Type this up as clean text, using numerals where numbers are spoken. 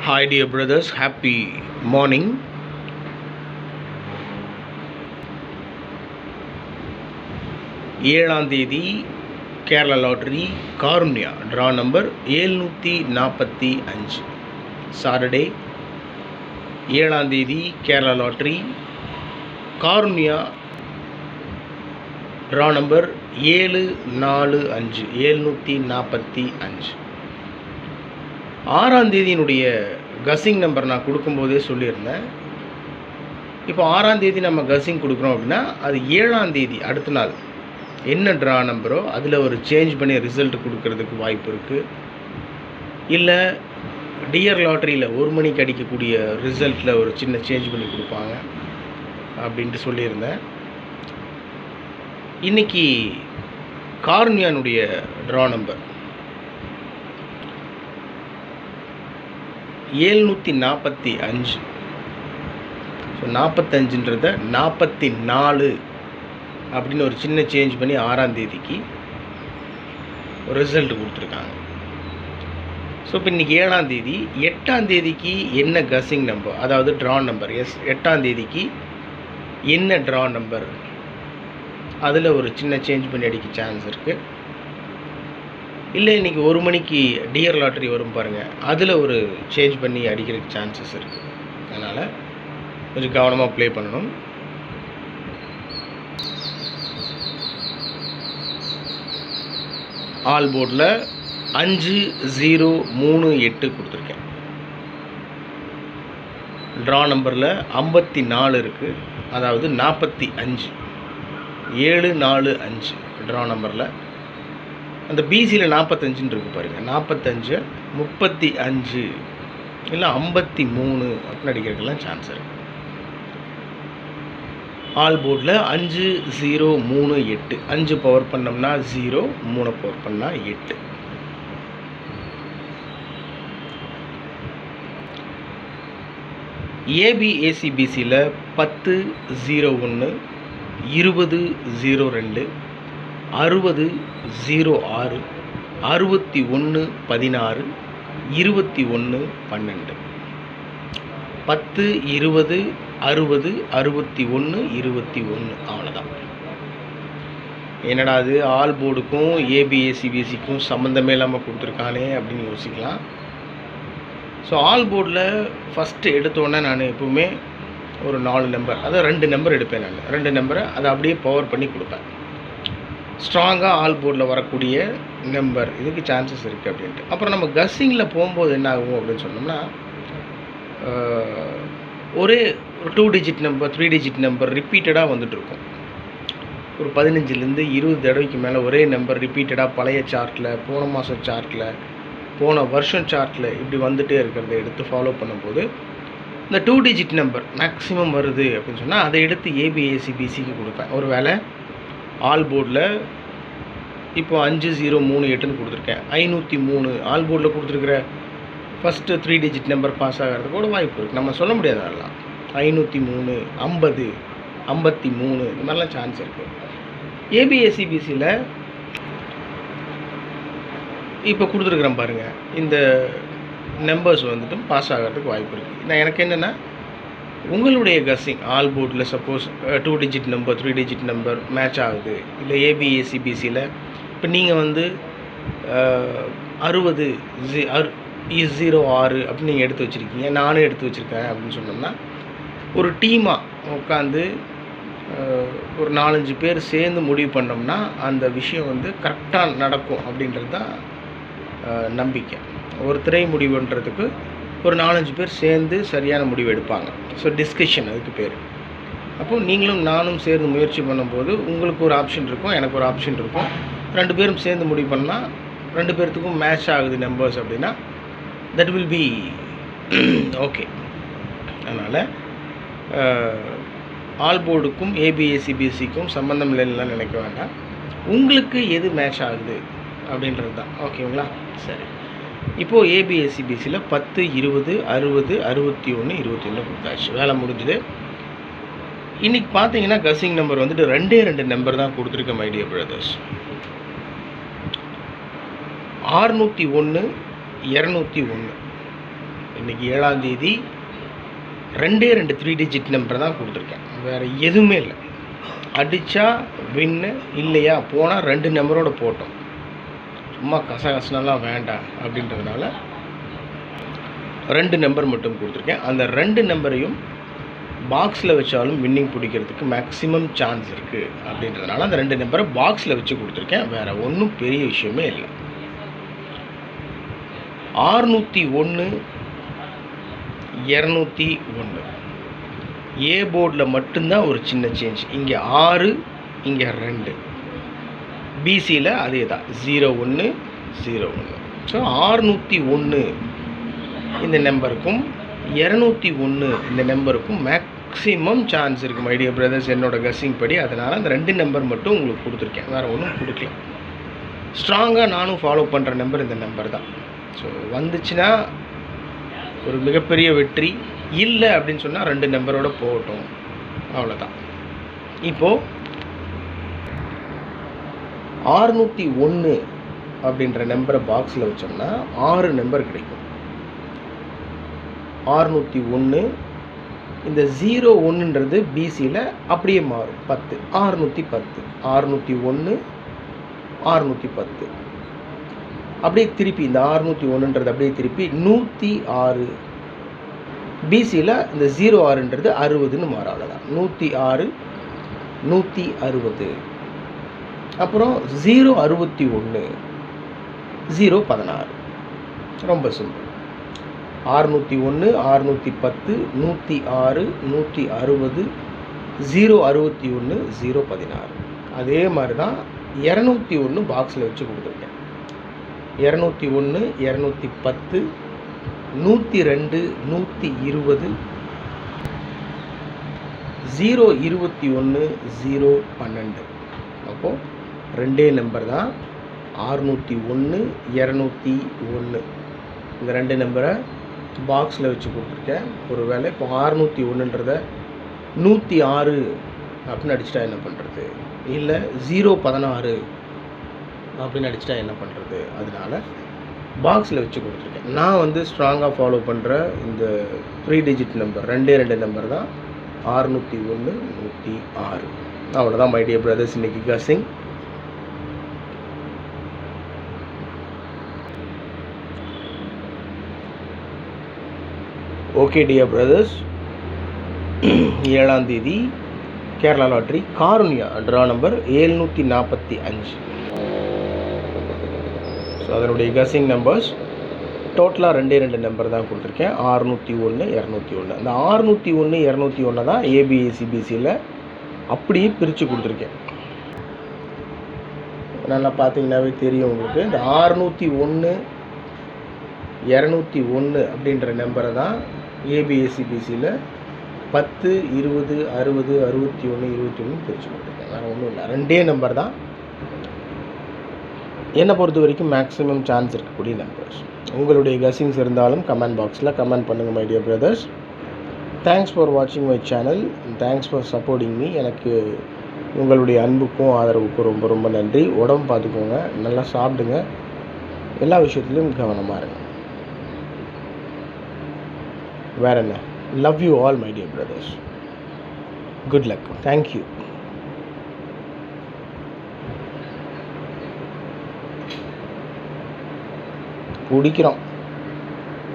Hi dear brothers, happy morning. ஏழாம் தேதி Kerala lottery Karunya draw number 745. Saturday ஏழாம் தேதி Kerala lottery Karunya draw number 745. ஆறாம் தேதியினுடைய கஸிங் நம்பர் நான் கொடுக்கும்போதே சொல்லியிருந்தேன். இப்போ ஆறாம் தேதி நம்ம கஸிங் கொடுக்குறோம் அப்படின்னா அது ஏழாம் தேதி அடுத்த நாள் என்ன ட்ரா நம்பரோ அதில் ஒரு சேஞ்ச் பண்ணி ரிசல்ட் கொடுக்கறதுக்கு வாய்ப்பு இருக்குது. இல்லை டியர் லாட்ரியில் 1 மணிக்கு அடிக்கக்கூடிய ரிசல்ட்டில் ஒரு சின்ன சேஞ்ச் பண்ணி கொடுப்பாங்க அப்படின்ட்டு சொல்லியிருந்தேன். இன்றைக்கி காருண்யானுடைய ட்ரா நம்பர் 745. ஸோ 45ன்றதை 44 அப்படின்னு ஒரு சின்ன சேஞ்ச் பண்ணி ஆறாம் தேதிக்கு ரிசல்ட் கொடுத்துருக்காங்க. ஸோ இப்போ இன்றைக்கி ஏழாம் தேதி, எட்டாம் தேதிக்கு என்ன கஸிங் நம்பர், அதாவது ட்ரா நம்பர் எட்டாம் தேதிக்கு என்ன ட்ரா நம்பர், அதில் ஒரு சின்ன சேஞ்ச் பண்ணி அடிக்க சான்ஸ் இருக்குது. இல்லை இன்றைக்கி 1 மணிக்கு டியர் லாட்ரி வரும் பாருங்கள், அதில் ஒரு சேஞ்ச் பண்ணி அடிக்கிறதுக்கு சான்சஸ் இருக்குது. அதனால் கொஞ்சம் கவனமாக ப்ளே பண்ணணும். ஆல் போர்டில் 5038 கொடுத்துருக்கேன். ட்ரா நம்பரில் 54 இருக்குது, அதாவது 45 745 ட்ரா நம்பரில். அந்த பிசியில் 45 இருக்குது பாருங்கள், 45 35 இல்லை 53 அப்படின்னு அடிக்கிறதுக்கெல்லாம் சான்ஸ் இருக்குது. ஆல் போர்டில் 5038. 5 பவர் பண்ணோம்னா 0, 3 பவர் பண்ணால் 8. ஏபிஏசிபிசியில் 1001, 2002, 6006, 6116, 2112. 10, 20, 60, 61, 21. அவ்வளோதான். என்னடா அது ஆல் போர்டுக்கும் ஏபிஏசிபிசிக்கும் சம்மந்தமே இல்லாமல் கொடுத்துருக்கானே அப்படின்னு யோசிக்கலாம். ஸோ ஆல் போர்டில் ஃபஸ்ட்டு எடுத்தோடனே நான் எப்போவுமே ஒரு 4 நம்பர், அதாவது 2 நம்பர் எடுப்பேன். நான் 2 நம்பரை அதை அப்படியே பவர் பண்ணி கொடுப்பேன். ஸ்ட்ராங்காக ஆல் போர்டில் வரக்கூடிய நம்பர் இதுக்கு சான்சஸ் இருக்குது அப்படின்ட்டு. அப்புறம் நம்ம கஸ்ஸிங்கில் போகும்போது என்ன ஆகும் அப்படின்னு சொன்னோம்னா, ஒரே ஒரு 2 டிஜிட் நம்பர் 3 டிஜிட் நம்பர் ரிப்பீட்டடாக வந்துட்டுருக்கும். ஒரு 15லேருந்து 20 தடவைக்கு மேலே ஒரே நம்பர் ரிப்பீட்டடாக பழைய சார்ட்டில், போன மாதம் சார்ட்டில், போன வருஷம் சார்ட்டில் இப்படி வந்துகிட்டே இருக்கிறத எடுத்து ஃபாலோ பண்ணும்போது இந்த 2 டிஜிட் நம்பர் மேக்ஸிமம் வருது அப்படின்னு சொன்னால் அதை எடுத்து ஏபிஏசிபிசிக்கு கொடுப்பேன். ஒரு வேளை ஆல் போர்டில் இப்போ 5038ன்னு கொடுத்துருக்கேன், 503 ஆல் போர்டில் கொடுத்துருக்குற ஃபஸ்ட்டு 3 டிஜிட் நம்பர் பாஸ் ஆகிறதுக்கு கூட வாய்ப்பு இருக்குது. நம்ம சொல்ல முடியாது. அதெல்லாம் 503, 50, 53 இந்த மாதிரிலாம் சான்ஸ் இருக்குது. ஏபிஎஸ்சிபிசியில் இப்போ கொடுத்துருக்குறேன் பாருங்கள், இந்த நம்பர்ஸ் வந்துட்டு பாஸ் ஆகிறதுக்கு வாய்ப்பு இருக்குது. நான் எனக்கு என்னென்னா, உங்களுடைய கஸ்ஸிங் ஆல் போர்டில் suppose 2 digit number 3 digit number match ஆகுது, இல்லை ஏபிஎஸ்சிபிசியில் இப்போ நீங்கள் வந்து 6006 அப்படின்னு நீங்கள் எடுத்து வச்சுருக்கீங்க, நானும் எடுத்து வச்சுருக்கேன் அப்படின்னு சொன்னோம்னா, ஒரு டீமாக உட்காந்து ஒரு 4-5 பேர் சேர்ந்து முடிவு பண்ணோம்னா அந்த விஷயம் வந்து கரெக்டாக நடக்கும் அப்படின்றது தான் நம்பிக்கை. ஒருத்தரை முடிவுன்றதுக்கு ஒரு 4-5 பேர் சேர்ந்து சரியான முடிவு எடுப்பாங்க. ஸோ டிஸ்கஷன் அதுக்கு பேர். அப்போது நீங்களும் நானும் சேர்ந்து முயற்சி பண்ணும்போது உங்களுக்கு ஒரு ஆப்ஷன் இருக்கும், எனக்கு ஒரு ஆப்ஷன் இருக்கும். 2 பேரும் சேர்ந்து முடிவு பண்ணால் 2 பேர்த்துக்கும் மேட்ச் ஆகுது நம்பர்ஸ் அப்படின்னா தட் வில் பி ஓகே. அதனால் ஆல் போர்டுக்கும் ஏபிஎஸ்சிபிசிக்கும் சம்மந்தம் இல்லைன்னுலாம் நினைக்க வேண்டாம். உங்களுக்கு எது மேட்ச் ஆகுது அப்படின்றது தான். ஓகேங்களா? சரி. இப்போது ஏபிஎஸ்சிபிசியில் 10, 20, 60, 61, 21 கொடுத்தாச்சு. வேலை முடிஞ்சுது. இன்றைக்கி பார்த்தீங்கன்னா கஸ்ஸிங் நம்பர் வந்துட்டு 2 நம்பர் தான் கொடுத்துருக்கேன் மை டியர் பிரதர்ஸ். 601, 201. இன்றைக்கி 7ஆம் தேதி 2 3 டிஜிட் நம்பர் தான் கொடுத்துருக்கேன், வேறு எதுவுமே இல்லை. அடித்தா வின்னு, இல்லையா போனால் 2 நம்பரோடு போட்டோம். சும்மா கசகசனெல்லாம் வேண்டாம் அப்படின்றதுனால 2 நம்பர் மட்டும் கொடுத்துருக்கேன். அந்த 2 நம்பரையும் பாக்ஸில் வச்சாலும் வின்னிங் பிடிக்கிறதுக்கு மேக்ஸிமம் சான்ஸ் இருக்குது அப்படின்றதுனால அந்த 2 நம்பரை பாக்ஸில் வச்சு கொடுத்துருக்கேன். வேறு ஒன்றும் பெரிய விஷயமே இல்லை. 601 201 ஏ போர்டில் மட்டும்தான் ஒரு சின்ன சேஞ்ச். இங்கே 6, இங்கே 2. பிசியில் அதே தான் 01 01. ஸோ 601 இந்த நம்பருக்கும் 201 இந்த நம்பருக்கும் மேக்ஸிமம் சான்ஸ் இருக்குது மை டியர் பிரதர்ஸ், என்னோடய கெஸ்ஸிங் படி. அதனால் அந்த 2 நம்பர் மட்டும் உங்களுக்கு கொடுத்துருக்கேன், வேறு ஒன்றும் கொடுக்கல. ஸ்ட்ராங்காக நானும் ஃபாலோ பண்ணுற நம்பர் இந்த நம்பர் தான். ஸோ வந்துச்சுன்னா ஒரு மிகப்பெரிய வெற்றி, இல்லை அப்படின்னு சொன்னால் 2 நம்பரோடு போகட்டும், அவ்வளோதான். இப்போது 601 அப்படின்ற நம்பரை பாக்ஸில் வச்சோம்னா 6 நம்பர் கிடைக்கும். 601 இந்த 01ன்றது பிசியில் அப்படியே மாறும் 10, 610 601 610. அப்படியே திருப்பி இந்த 601ன்றது அப்படியே திருப்பி 106 பிசியில் இந்த 06ன்றது 60ன்னு மாறும், அவ்வளோதான். 106 160. அப்புறம் 061 016. ரொம்ப சிம்பிள். 601 610 106 160 061 016. அதே மாதிரி தான் 201 பாக்ஸில் வச்சு கொடுத்துருக்கேன். 201 210 102 120 021 012. அப்போது 2 நம்பர் தான் 601 201. இந்த 2 நம்பரை பாக்ஸில் வச்சு கொடுத்துருக்கேன். ஒரு வேளை இப்போ 601ன்றதை 106 அப்படின்னு அடிச்சிட்டா என்ன பண்ணுறது, இல்லை 016 அப்படின்னு அடிச்சிட்டா என்ன பண்ணுறது, அதனால் பாக்ஸில் வச்சு கொடுத்துருக்கேன். நான் வந்து ஸ்ட்ராங்காக ஃபாலோ பண்ணுற இந்த 3 டிஜிட் நம்பர் 2 நம்பர் தான் 601 106. அவ்வளோதான் மை டியர் பிரதர்ஸ், இன்றைக்கி கெஸ்ஸிங். ஓகே டியர் பிரதர்ஸ், 7ஆம் தேதி Kerala lottery Karunya draw number 745. So அதனுடைய கெஸ்ஸிங் நம்பர்ஸ் டோட்டலாக 2 நம்பர் தான் கொடுத்துருக்கேன், 601 201. அந்த 601 201 தான் ஏபிஎஸ்சிபிசியில் அப்படியே பிரித்து கொடுத்துருக்கேன். நல்லா பார்த்தீங்கன்னாவே தெரியும் உங்களுக்கு. இந்த 601 201 அப்படின்ற நம்பரை தான் ஏபிஎஸ்சிபிசியில் 10 20 60 61 21 பிரித்து கொடுத்துருக்கேன். வேறு ஒன்றும் இல்லை, 2 நம்பர் தான் என்னை பொறுத்த வரைக்கும் மேக்ஸிமம் சான்ஸ் இருக்கக்கூடிய நம்பர்ஸ். உங்களுடைய கெஸ்ஸிங்ஸ் இருந்தாலும் கமெண்ட் பாக்ஸில் கமெண்ட் பண்ணுங்கள் my dear brothers. Thanks for வாட்சிங் my channel, thanks for supporting me. எனக்கு உங்களுடைய அன்புக்கும் ஆதரவுக்கும் ரொம்ப ரொம்ப நன்றி. உடம்பு பார்த்துக்கோங்க, நல்லா சாப்பிடுங்க, எல்லா விஷயத்துலையும் கவனமாக இருங்க. வேறு என்ன, love you all my dear brothers. Good luck, thank you. பிடிக்கிறோம்.